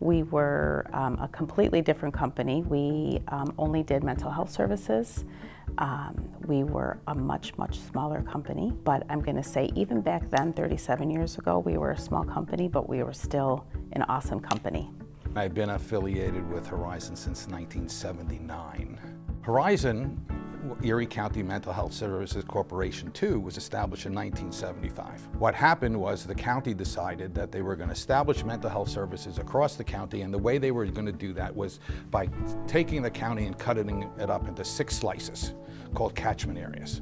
We were a completely different company. We only did mental health services. We were a much, much smaller company, but I'm going to say even back then, 37 years ago, we were a small company, but we were still an awesome company. I've been affiliated with Horizon since 1979. Horizon, Erie County Mental Health Services Corporation II, was established in 1975. What happened was the county decided that they were going to establish mental health services across the county, and the way they were going to do that was by taking the county and cutting it up into 6 slices called catchment areas.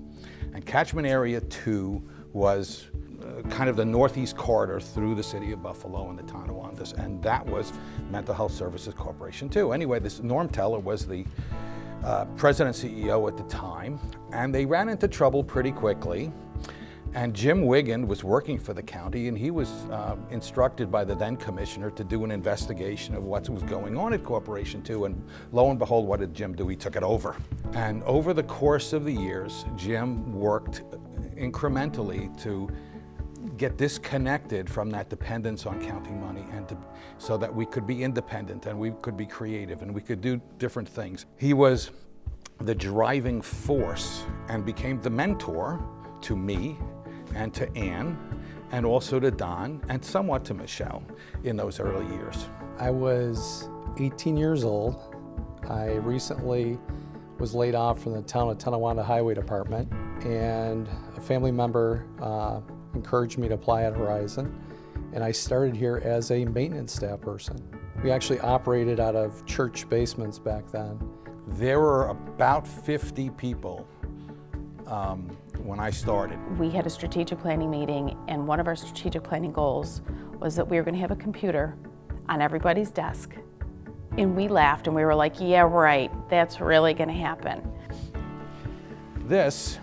And catchment area 2 was kind of the northeast corridor through the city of Buffalo and the Tonawanda, and that was Mental Health Services Corporation II. Anyway, this Norm Teller was the president and CEO at the time, and they ran into trouble pretty quickly. And Jim Wiggin was working for the county, and he was instructed by the then commissioner to do an investigation of what was going on at Corporation II, and lo and behold, what did Jim do? He took it over. And over the course of the years, Jim worked incrementally to get disconnected from that dependence on county money, and so that we could be independent and we could be creative and we could do different things. He was the driving force and became the mentor to me and to Ann and also to Don and somewhat to Michelle in those early years. I was 18 years old. I recently was laid off from the town of Tonawanda Highway Department, and a family member encouraged me to apply at Horizon, and I started here as a maintenance staff person. We actually operated out of church basements back then. There were about 50 people when I started. We had a strategic planning meeting, and one of our strategic planning goals was that we were going to have a computer on everybody's desk. And we laughed and we were like, yeah, right, that's really going to happen. This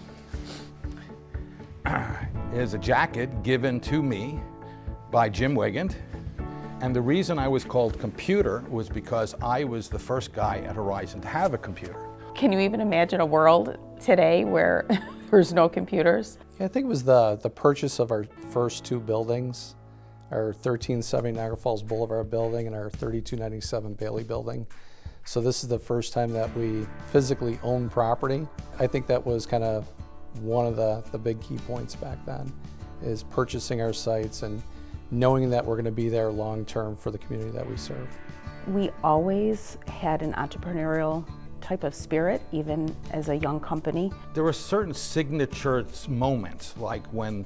is a jacket given to me by Jim Wiggin, and the reason I was called Computer was because I was the first guy at Horizon to have a computer. Can you even imagine a world today where there's no computers? Yeah, I think it was the purchase of our first 2 buildings, our 1370 Niagara Falls Boulevard building and our 3297 Bailey building. So this is the first time that we physically own property. I think that was kind of one of the big key points back then, is purchasing our sites and knowing that we're going to be there long term for the community that we serve. We always had an entrepreneurial type of spirit, even as a young company. There were certain signature moments, like when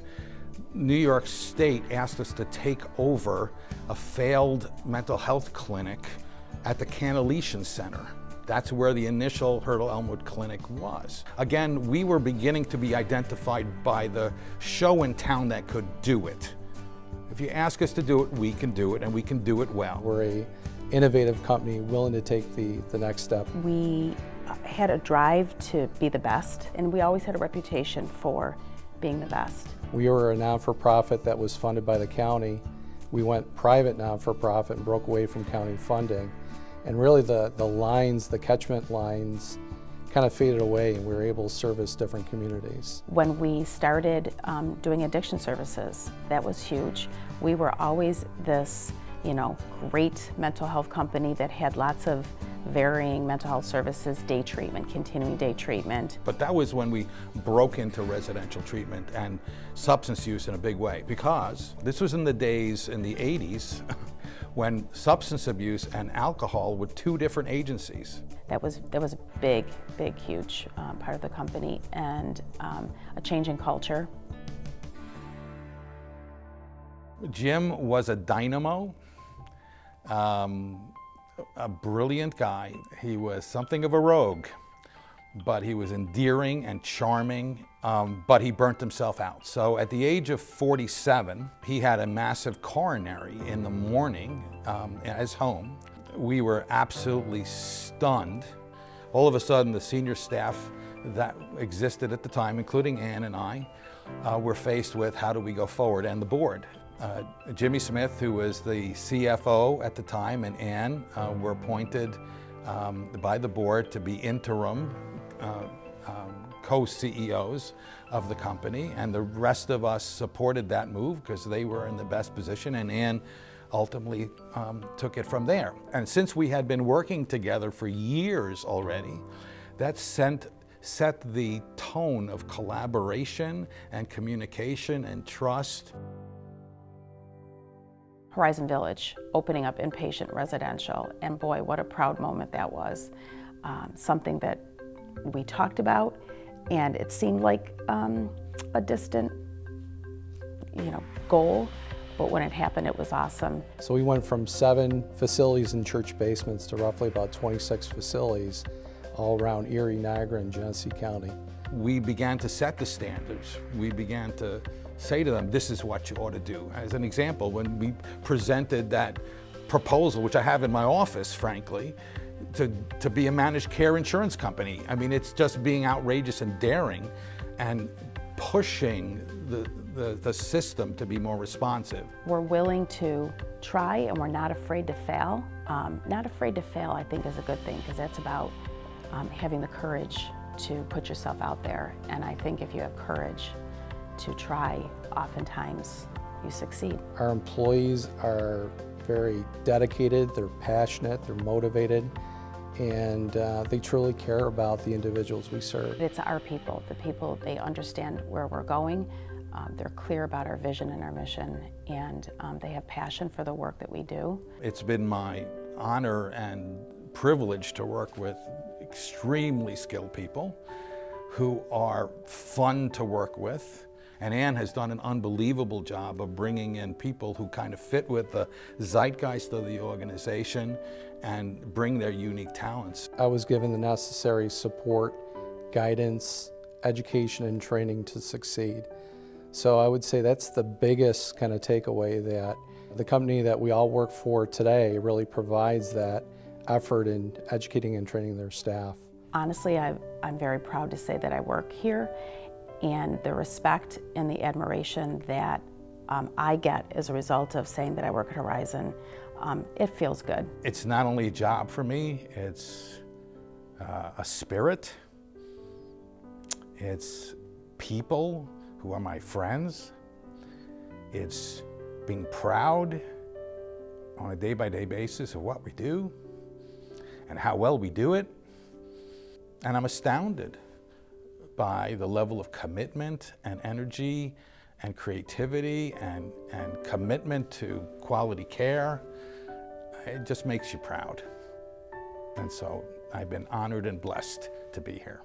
New York State asked us to take over a failed mental health clinic at the Cannellation Center. That's where the initial Hurdle Elmwood Clinic was. Again, we were beginning to be identified by the show in town that could do it. If you ask us to do it, we can do it, and we can do it well. We're an innovative company willing to take the next step. We had a drive to be the best, and we always had a reputation for being the best. We were a non-for-profit that was funded by the county. We went private non-for-profit and broke away from county funding. And really the lines, the catchment lines, kind of faded away, and we were able to service different communities. When we started doing addiction services, that was huge. We were always this, great mental health company that had lots of varying mental health services, day treatment, continuing day treatment. But that was when we broke into residential treatment and substance use in a big way, because this was in the days in the 80s when substance abuse and alcohol were 2 different agencies. That was a big, huge part of the company, and a change in culture. Jim was a dynamo, a brilliant guy. He was something of a rogue, but he was endearing and charming, but he burnt himself out. So at the age of 47, he had a massive coronary in the morning at his home. We were absolutely stunned. All of a sudden, the senior staff that existed at the time, including Ann and I, were faced with how do we go forward, and the board. Jimmy Smith, who was the CFO at the time, and Ann were appointed by the board to be interim co-CEOs of the company, and the rest of us supported that move because they were in the best position, and Ann ultimately took it from there. And since we had been working together for years already, that set the tone of collaboration and communication and trust. Horizon Village, opening up inpatient residential, and boy, what a proud moment that was. Something that we talked about, and it seemed like a distant, goal, but when it happened, it was awesome. So we went from 7 facilities in church basements to roughly about 26 facilities all around Erie, Niagara, and Genesee County. We began to set the standards. We began to say to them, this is what you ought to do. As an example, when we presented that proposal, which I have in my office, frankly, to be a managed care insurance company. I mean, it's just being outrageous and daring and pushing the system to be more responsive. We're willing to try, and we're not afraid to fail. Not afraid to fail, I think, is a good thing, because that's about having the courage to put yourself out there. And I think if you have courage to try, oftentimes you succeed. Our employees are very dedicated, they're passionate, they're motivated, and they truly care about the individuals we serve. It's our people. The people, they understand where we're going. They're clear about our vision and our mission, and they have passion for the work that we do. It's been my honor and privilege to work with extremely skilled people who are fun to work with. And Ann has done an unbelievable job of bringing in people who kind of fit with the zeitgeist of the organization and bring their unique talents. I was given the necessary support, guidance, education, and training to succeed. So I would say that's the biggest kind of takeaway, that the company that we all work for today really provides that effort in educating and training their staff. Honestly, I'm very proud to say that I work here, and the respect and the admiration that I get as a result of saying that I work at Horizon, it feels good. It's not only a job for me, it's a spirit. It's people who are my friends. It's being proud on a day-by-day basis of what we do and how well we do it. And I'm astounded by the level of commitment and energy and creativity and commitment to quality care. It just makes you proud. And so I've been honored and blessed to be here.